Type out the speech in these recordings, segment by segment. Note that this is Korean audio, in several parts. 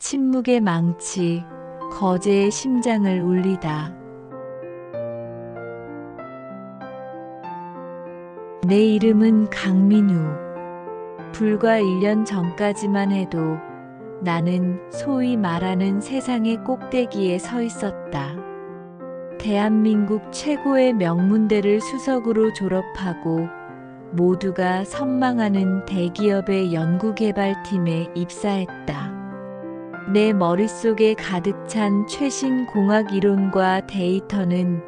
침묵의 망치, 거제의 심장을 울리다. 내 이름은 강민우. 불과 1년 전까지만 해도 나는 소위 말하는 세상의 꼭대기에 서 있었다. 대한민국 최고의 명문대를 수석으로 졸업하고 모두가 선망하는 대기업의 연구개발팀에 입사했다. 내 머릿속에 가득 찬 최신 공학 이론과 데이터는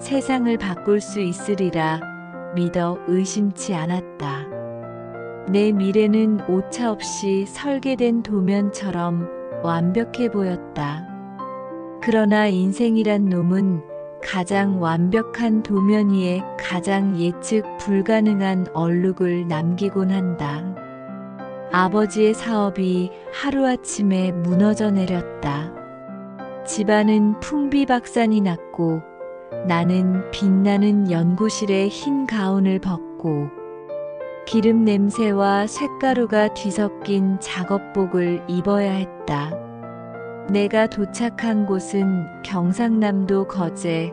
세상을 바꿀 수 있으리라 믿어 의심치 않았다. 내 미래는 오차없이 설계된 도면처럼 완벽해 보였다. 그러나 인생이란 놈은 가장 완벽한 도면 위에 가장 예측 불가능한 얼룩을 남기곤 한다. 아버지의 사업이 하루아침에 무너져 내렸다. 집안은 풍비박산이 났고 나는 빛나는 연구실의 흰 가운을 벗고 기름 냄새와 쇳가루가 뒤섞인 작업복을 입어야 했다. 내가 도착한 곳은 경상남도 거제,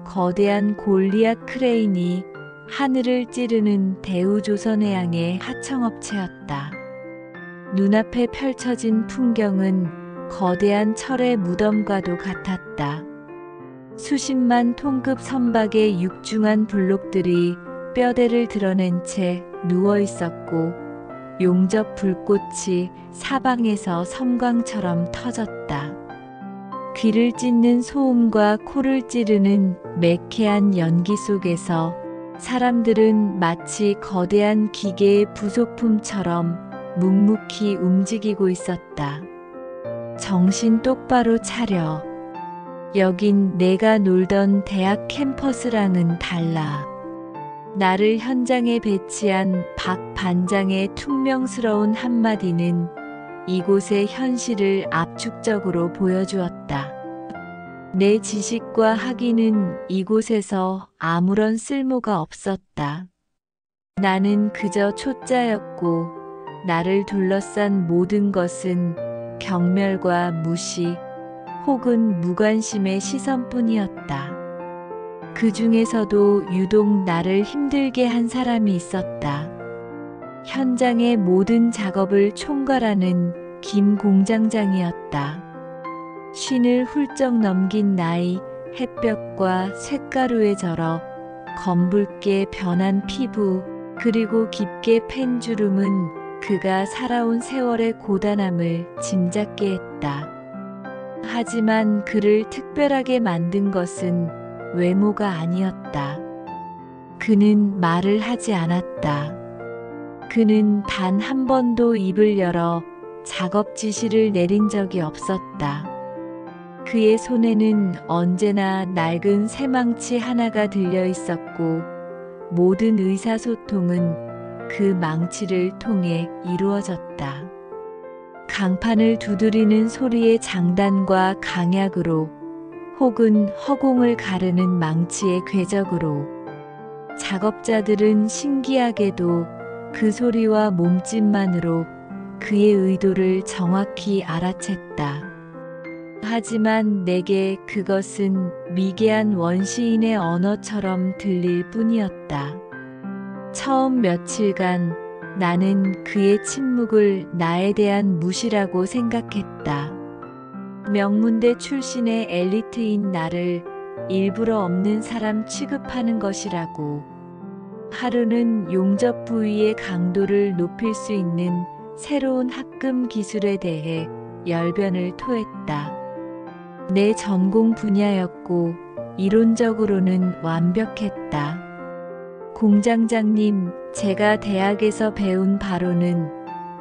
거대한 골리앗 크레인이 하늘을 찌르는 대우조선해양의 하청업체였다. 눈앞에 펼쳐진 풍경은 거대한 철의 무덤과도 같았다. 수십만 톤급 선박의 육중한 블록들이 뼈대를 드러낸 채 누워 있었고 용접 불꽃이 사방에서 섬광처럼 터졌다. 귀를 찢는 소음과 코를 찌르는 매캐한 연기 속에서 사람들은 마치 거대한 기계의 부속품처럼 묵묵히 움직이고 있었다. 정신 똑바로 차려. 여긴 내가 놀던 대학 캠퍼스랑은 달라. 나를 현장에 배치한 박 반장의 퉁명스러운 한마디는 이곳의 현실을 압축적으로 보여주었다. 내 지식과 학위는 이곳에서 아무런 쓸모가 없었다. 나는 그저 초짜였고 나를 둘러싼 모든 것은 경멸과 무시 혹은 무관심의 시선뿐이었다. 그 중에서도 유독 나를 힘들게 한 사람이 있었다. 현장의 모든 작업을 총괄하는 김 공장장이었다. 쉰을 훌쩍 넘긴 나이, 햇볕과 쇳가루에 절어 검붉게 변한 피부, 그리고 깊게 팬 주름은 그가 살아온 세월의 고단함을 짐작게 했다. 하지만 그를 특별하게 만든 것은 외모가 아니었다. 그는 말을 하지 않았다. 그는 단 한 번도 입을 열어 작업 지시를 내린 적이 없었다. 그의 손에는 언제나 낡은 새망치 하나가 들려 있었고 모든 의사소통은 그 망치를 통해 이루어졌다. 강판을 두드리는 소리의 장단과 강약으로 혹은 허공을 가르는 망치의 궤적으로 작업자들은 신기하게도 그 소리와 몸짓만으로 그의 의도를 정확히 알아챘다. 하지만 내게 그것은 미개한 원시인의 언어처럼 들릴 뿐이었다. 처음 며칠간 나는 그의 침묵을 나에 대한 무시라고 생각했다. 명문대 출신의 엘리트인 나를 일부러 없는 사람 취급하는 것이라고. 하루는 용접 부위의 강도를 높일 수 있는 새로운 합금 기술에 대해 열변을 토했다. 내 전공 분야였고 이론적으로는 완벽했다. 공장장님, 제가 대학에서 배운 바로는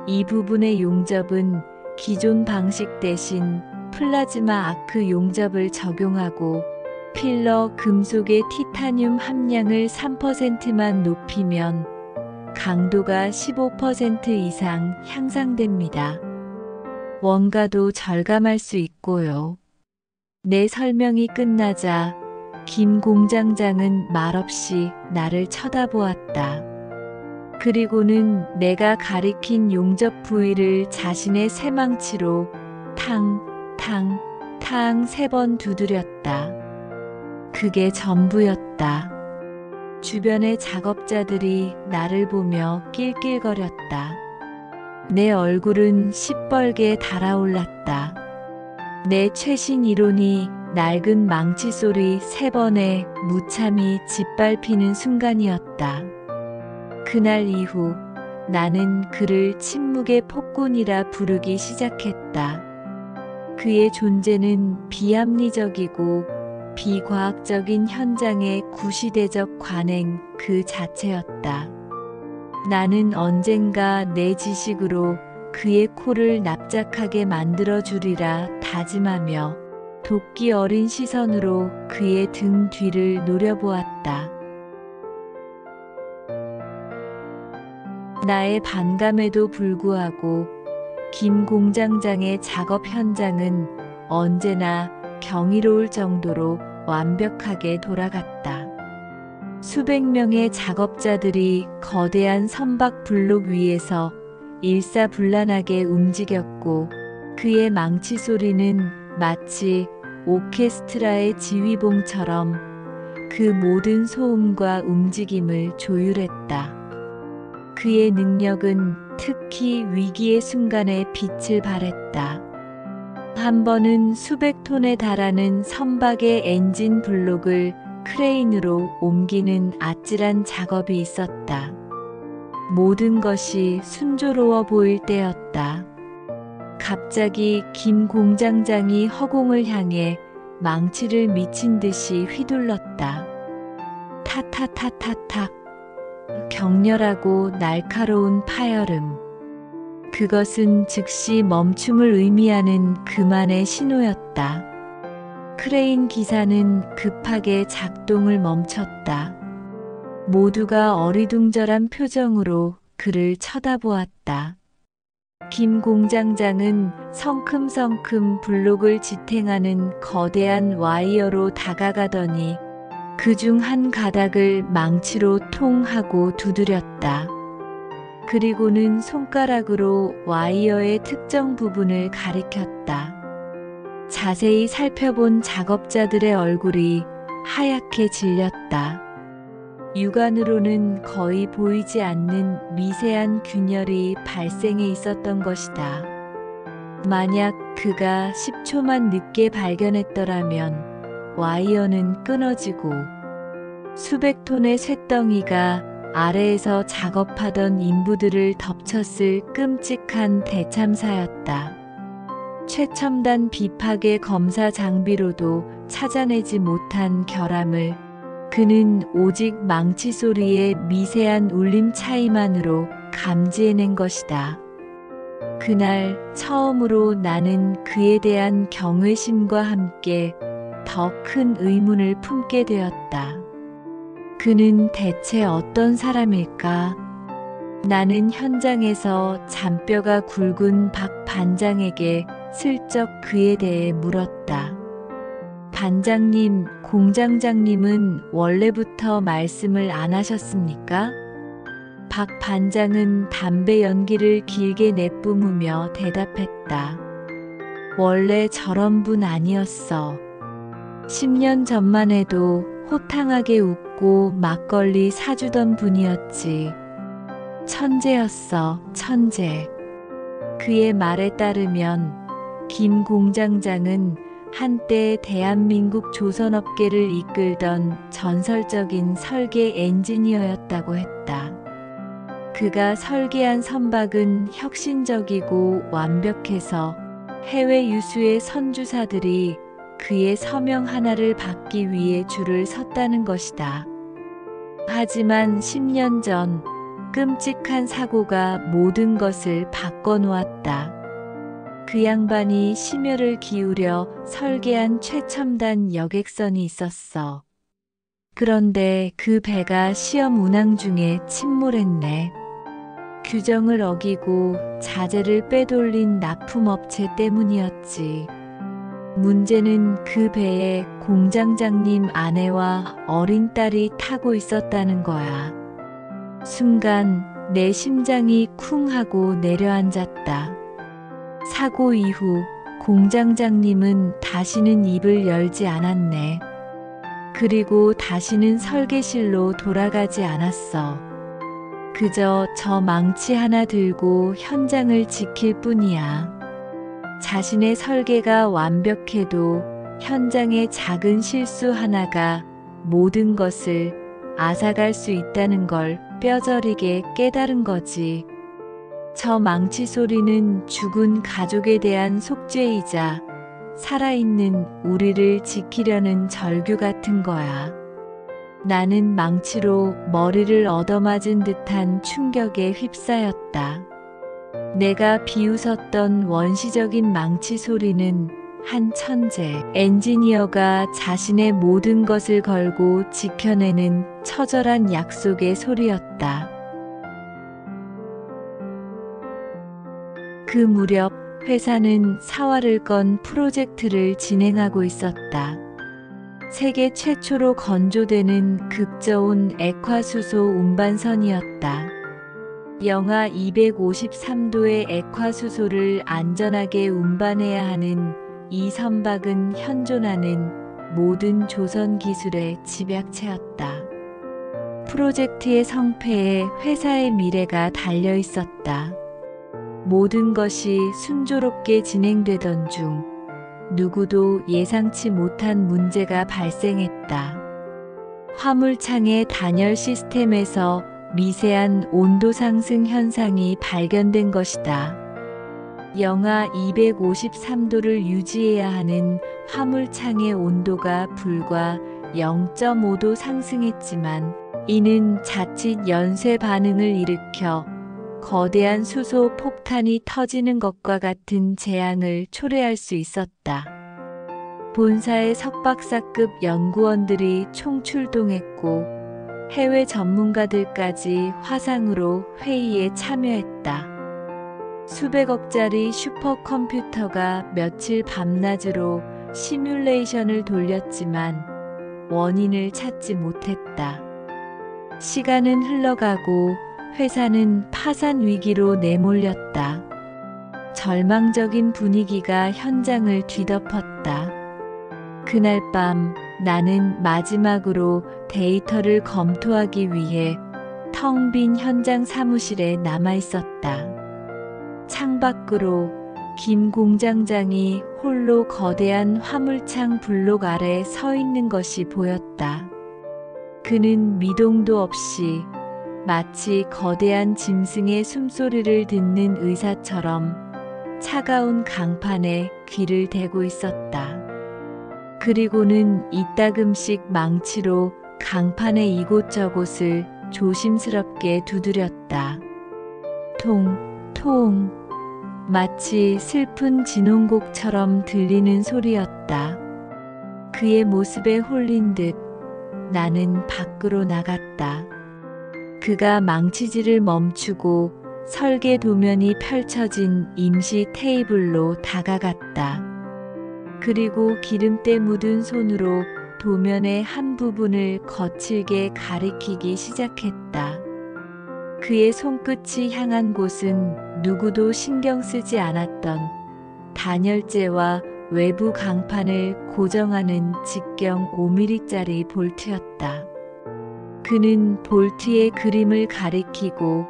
이 부분의 용접은 기존 방식 대신 플라즈마 아크 용접을 적용하고 필러 금속의 티타늄 함량을 3%만 높이면 강도가 15% 이상 향상됩니다. 원가도 절감할 수 있고요. 내 설명이 끝나자 김 공장장은 말없이 나를 쳐다보았다. 그리고는 내가 가리킨 용접 부위를 자신의 새망치로 탕, 탕, 탕 3번 두드렸다. 그게 전부였다. 주변의 작업자들이 나를 보며 낄낄거렸다. 내 얼굴은 시뻘게 달아올랐다. 내 최신 이론이 낡은 망치 소리 3번에 무참히 짓밟히는 순간이었다. 그날 이후 나는 그를 침묵의 폭군이라 부르기 시작했다. 그의 존재는 비합리적이고 비과학적인 현장의 구시대적 관행 그 자체였다. 나는 언젠가 내 지식으로 그의 코를 납작하게 만들어주리라 다짐하며 도끼 어린 시선으로 그의 등 뒤를 노려보았다. 나의 반감에도 불구하고 김 공장장의 작업 현장은 언제나 경이로울 정도로 완벽하게 돌아갔다. 수백 명의 작업자들이 거대한 선박 블록 위에서 일사불란하게 움직였고 그의 망치 소리는 마치 오케스트라의 지휘봉처럼 그 모든 소음과 움직임을 조율했다. 그의 능력은 특히 위기의 순간에 빛을 발했다. 한 번은 수백 톤에 달하는 선박의 엔진 블록을 크레인으로 옮기는 아찔한 작업이 있었다. 모든 것이 순조로워 보일 때였다. 갑자기 김 공장장이 허공을 향해 망치를 미친 듯이 휘둘렀다. 타타타타탁. 격렬하고 날카로운 파열음. 그것은 즉시 멈춤을 의미하는 그만의 신호였다. 크레인 기사는 급하게 작동을 멈췄다. 모두가 어리둥절한 표정으로 그를 쳐다보았다. 김 공장장은 성큼성큼 블록을 지탱하는 거대한 와이어로 다가가더니 그중 한 가닥을 망치로 통 하고 두드렸다. 그리고는 손가락으로 와이어의 특정 부분을 가리켰다. 자세히 살펴본 작업자들의 얼굴이 하얗게 질렸다. 육안으로는 거의 보이지 않는 미세한 균열이 발생해 있었던 것이다. 만약 그가 10초만 늦게 발견했더라면 와이어는 끊어지고 수백 톤의 쇳덩이가 아래에서 작업하던 인부들을 덮쳤을 끔찍한 대참사였다. 최첨단 비파계 검사 장비로도 찾아내지 못한 결함을 그는 오직 망치 소리의 미세한 울림 차이만으로 감지해낸 것이다. 그날 처음으로 나는 그에 대한 경외심과 함께 더 큰 의문을 품게 되었다. 그는 대체 어떤 사람일까? 나는 현장에서 잔뼈가 굵은 박 반장에게 슬쩍 그에 대해 물었다. 반장님, 공장장님은 원래부터 말씀을 안 하셨습니까? 박 반장은 담배 연기를 길게 내뿜으며 대답했다. 원래 저런 분 아니었어. 10년 전만 해도 호탕하게 웃고 막걸리 사주던 분이었지. 천재였어, 천재. 그의 말에 따르면 김 공장장은 한때 대한민국 조선업계를 이끌던 전설적인 설계 엔지니어였다고 했다. 그가 설계한 선박은 혁신적이고 완벽해서 해외 유수의 선주사들이 그의 서명 하나를 받기 위해 줄을 섰다는 것이다. 하지만 10년 전 끔찍한 사고가 모든 것을 바꿔놓았다. 그 양반이 심혈을 기울여 설계한 최첨단 여객선이 있었어. 그런데 그 배가 시험 운항 중에 침몰했네. 규정을 어기고 자재를 빼돌린 납품업체 때문이었지. 문제는 그 배에 공장장님 아내와 어린 딸이 타고 있었다는 거야. 순간 내 심장이 쿵 하고 내려앉았다. 사고 이후 공장장님은 다시는 입을 열지 않았네. 그리고 다시는 설계실로 돌아가지 않았어. 그저 저 망치 하나 들고 현장을 지킬 뿐이야. 자신의 설계가 완벽해도 현장의 작은 실수 하나가 모든 것을 앗아갈 수 있다는 걸 뼈저리게 깨달은 거지. 저 망치 소리는 죽은 가족에 대한 속죄이자 살아있는 우리를 지키려는 절규 같은 거야. 나는 망치로 머리를 얻어맞은 듯한 충격에 휩싸였다. 내가 비웃었던 원시적인 망치 소리는 한 천재 엔지니어가 자신의 모든 것을 걸고 지켜내는 처절한 약속의 소리였다. 그 무렵 회사는 사활을 건 프로젝트를 진행하고 있었다. 세계 최초로 건조되는 극저온 액화수소 운반선이었다. 영하 253도의 액화수소를 안전하게 운반해야 하는 이 선박은 현존하는 모든 조선 기술의 집약체였다. 프로젝트의 성패에 회사의 미래가 달려 있었다. 모든 것이 순조롭게 진행되던 중 누구도 예상치 못한 문제가 발생했다. 화물창의 단열 시스템에서 미세한 온도 상승 현상이 발견된 것이다. 영하 253도를 유지해야 하는 화물창의 온도가 불과 0.5도 상승했지만 이는 자칫 연쇄 반응을 일으켜 거대한 수소 폭탄이 터지는 것과 같은 재앙을 초래할 수 있었다. 본사의 석박사급 연구원들이 총출동했고 해외 전문가들까지 화상으로 회의에 참여했다. 수백억짜리 슈퍼컴퓨터가 며칠 밤낮으로 시뮬레이션을 돌렸지만 원인을 찾지 못했다. 시간은 흘러가고 회사는 파산 위기로 내몰렸다. 절망적인 분위기가 현장을 뒤덮었다. 그날 밤 나는 마지막으로 데이터를 검토하기 위해 텅 빈 현장 사무실에 남아 있었다. 창밖으로 김 공장장이 홀로 거대한 화물창 블록 아래 서 있는 것이 보였다. 그는 미동도 없이 마치 거대한 짐승의 숨소리를 듣는 의사처럼 차가운 강판에 귀를 대고 있었다. 그리고는 이따금씩 망치로 강판의 이곳저곳을 조심스럽게 두드렸다. 통, 통, 마치 슬픈 진홍곡처럼 들리는 소리였다. 그의 모습에 홀린 듯 나는 밖으로 나갔다. 그가 망치질을 멈추고 설계 도면이 펼쳐진 임시 테이블로 다가갔다. 그리고 기름때 묻은 손으로 도면의 한 부분을 거칠게 가리키기 시작했다. 그의 손끝이 향한 곳은 누구도 신경 쓰지 않았던 단열재와 외부 강판을 고정하는 직경 5mm짜리 볼트였다. 그는 볼트의 그림을 가리키고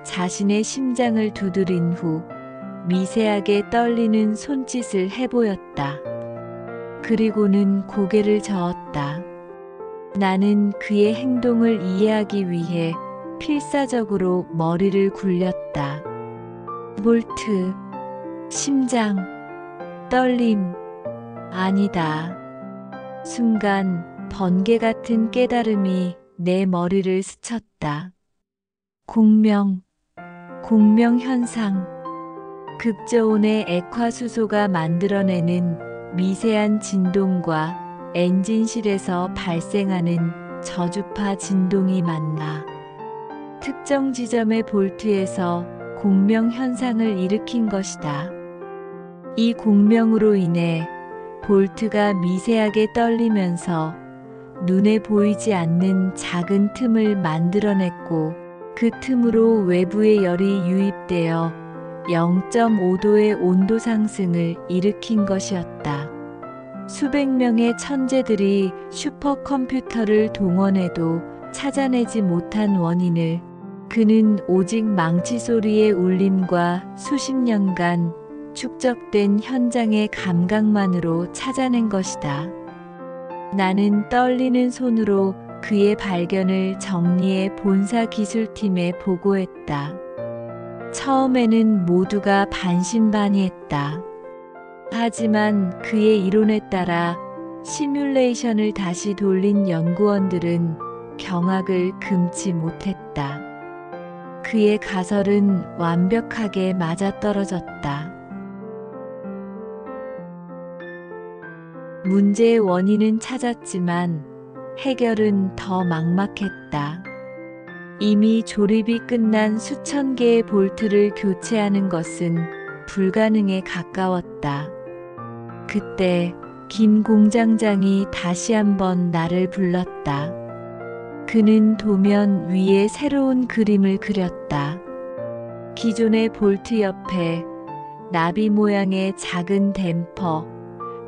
자신의 심장을 두드린 후 미세하게 떨리는 손짓을 해보였다. 그리고는 고개를 저었다. 나는 그의 행동을 이해하기 위해 필사적으로 머리를 굴렸다. 볼트, 심장, 떨림, 아니다. 순간 번개 같은 깨달음이 내 머리를 스쳤다. 공명 현상. 극저온의 액화수소가 만들어내는 미세한 진동과 엔진실에서 발생하는 저주파 진동이 만나 특정 지점의 볼트에서 공명 현상을 일으킨 것이다. 이 공명으로 인해 볼트가 미세하게 떨리면서 눈에 보이지 않는 작은 틈을 만들어냈고 그 틈으로 외부의 열이 유입되어 0.5도의 온도 상승을 일으킨 것이었다. 수백 명의 천재들이 슈퍼컴퓨터를 동원해도 찾아내지 못한 원인을 그는 오직 망치 소리의 울림과 수십 년간 축적된 현장의 감각만으로 찾아낸 것이다. 나는 떨리는 손으로 그의 발견을 정리해 본사 기술팀에 보고했다. 처음에는 모두가 반신반의했다. 하지만 그의 이론에 따라 시뮬레이션을 다시 돌린 연구원들은 경악을 금치 못했다. 그의 가설은 완벽하게 맞아떨어졌다. 문제의 원인은 찾았지만 해결은 더 막막했다. 이미 조립이 끝난 수천 개의 볼트를 교체하는 것은 불가능에 가까웠다. 그때 김 공장장이 다시 한번 나를 불렀다. 그는 도면 위에 새로운 그림을 그렸다. 기존의 볼트 옆에 나비 모양의 작은 댐퍼,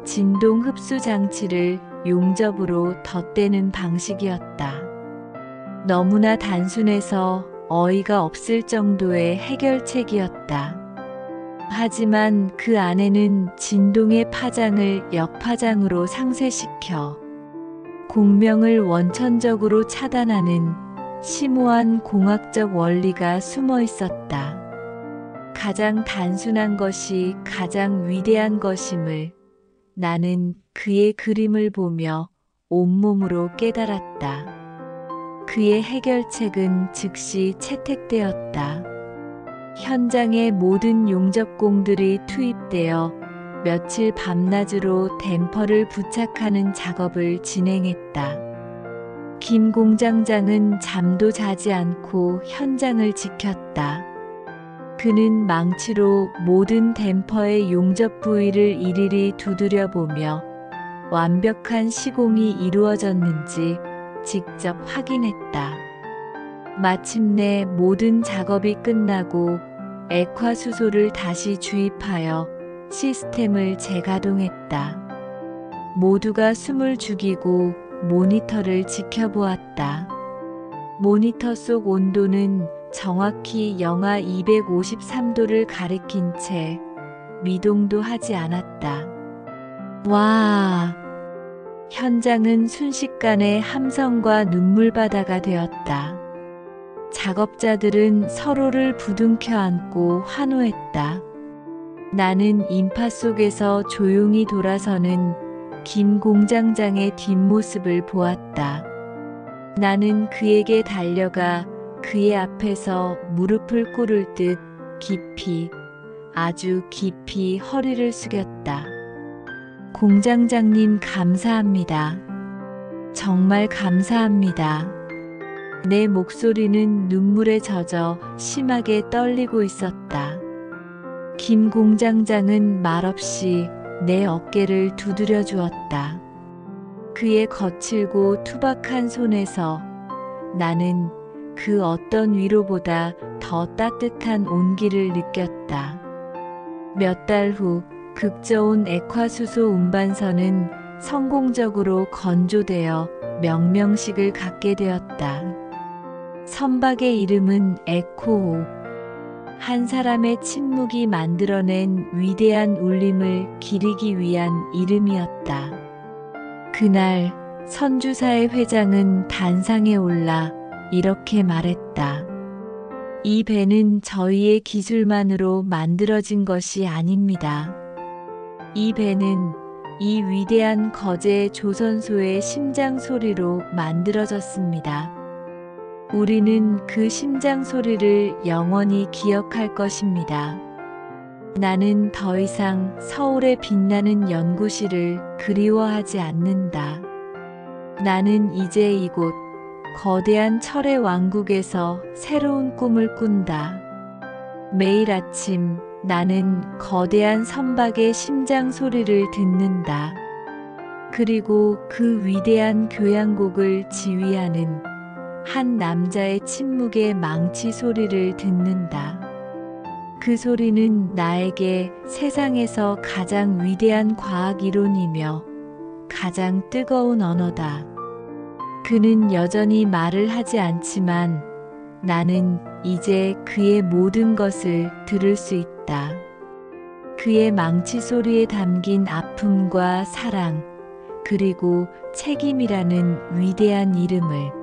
진동 흡수 장치를 용접으로 덧대는 방식이었다. 너무나 단순해서 어이가 없을 정도의 해결책이었다. 하지만 그 안에는 진동의 파장을 역파장으로 상쇄시켜 공명을 원천적으로 차단하는 심오한 공학적 원리가 숨어 있었다. 가장 단순한 것이 가장 위대한 것임을 나는 그의 그림을 보며 온몸으로 깨달았다. 그의 해결책은 즉시 채택되었다. 현장의 모든 용접공들이 투입되어 며칠 밤낮으로 댐퍼를 부착하는 작업을 진행했다. 김 공장장은 잠도 자지 않고 현장을 지켰다. 그는 망치로 모든 댐퍼의 용접 부위를 일일이 두드려 보며 완벽한 시공이 이루어졌는지 직접 확인했다. 마침내 모든 작업이 끝나고 액화수소를 다시 주입하여 시스템을 재가동했다. 모두가 숨을 죽이고 모니터를 지켜보았다. 모니터 속 온도는 정확히 영하 253도를 가리킨 채 미동도 하지 않았다. 와! 현장은 순식간에 함성과 눈물바다가 되었다. 작업자들은 서로를 부둥켜 안고 환호했다. 나는 인파 속에서 조용히 돌아서는 김 공장장의 뒷모습을 보았다. 나는 그에게 달려가 그의 앞에서 무릎을 꿇을 듯 깊이, 아주 깊이 허리를 숙였다. 공장장님 감사합니다. 정말 감사합니다. 내 목소리는 눈물에 젖어 심하게 떨리고 있었다. 김 공장장은 말없이 내 어깨를 두드려 주었다. 그의 거칠고 투박한 손에서 나는 그 어떤 위로보다 더 따뜻한 온기를 느꼈다. 몇 달 후 극저온 액화수소 운반선은 성공적으로 건조되어 명명식을 갖게 되었다. 선박의 이름은 에코호. 한 사람의 침묵이 만들어낸 위대한 울림을 기리기 위한 이름이었다. 그날 선주사의 회장은 단상에 올라 이렇게 말했다. 이 배는 저희의 기술만으로 만들어진 것이 아닙니다. 이 배는 이 위대한 거제 조선소의 심장 소리로 만들어졌습니다. 우리는 그 심장 소리를 영원히 기억할 것입니다. 나는 더 이상 서울의 빛나는 연구실을 그리워하지 않는다. 나는 이제 이곳 거대한 철의 왕국에서 새로운 꿈을 꾼다. 매일 아침 나는 거대한 선박의 심장 소리를 듣는다. 그리고 그 위대한 교향곡을 지휘하는 한 남자의 침묵의 망치 소리를 듣는다. 그 소리는 나에게 세상에서 가장 위대한 과학 이론이며 가장 뜨거운 언어다. 그는 여전히 말을 하지 않지만 나는 이제 그의 모든 것을 들을 수 있다. 그의 망치 소리에 담긴 아픔과 사랑, 그리고 책임이라는 위대한 이름을.